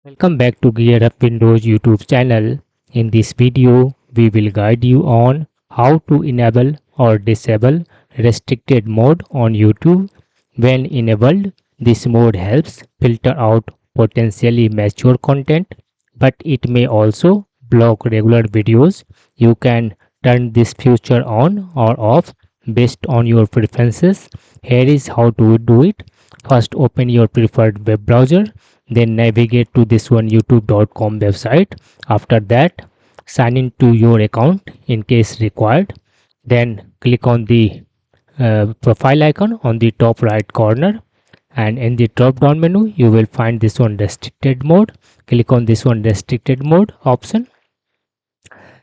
Welcome back to Gear Up Windows YouTube channel. In this video, we will guide you on how to enable or disable restricted mode on YouTube. When enabled, this mode helps filter out potentially mature content, but it may also block regular videos. You can turn this feature on or off based on your preferences. Here is how to do it. First, open your preferred web browser, then navigate to this one youtube.com website. After that, sign in to your account in case required. Then click on the profile icon on the top right corner, and in the drop down menu you will find this one restricted mode. Click on this one restricted mode option.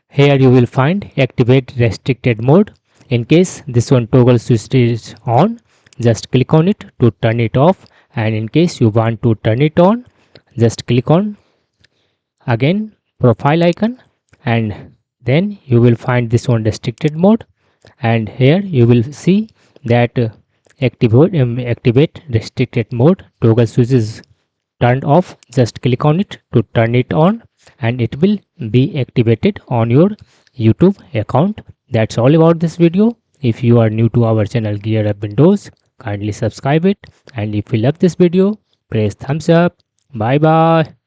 Here you will find activate restricted mode. In case this one toggle switch is on, just click on it to turn it off, and in case you want to turn it on, just click on again profile icon, and then you will find this one restricted mode, and here you will see that activate restricted mode toggle switch is turned off. Just click on it to turn it on, and it will be activated on your YouTube account. That's all about this video. If you are new to our channel Gear Up Windows, kindly subscribe it, and if you love this video, press thumbs up. Bye bye.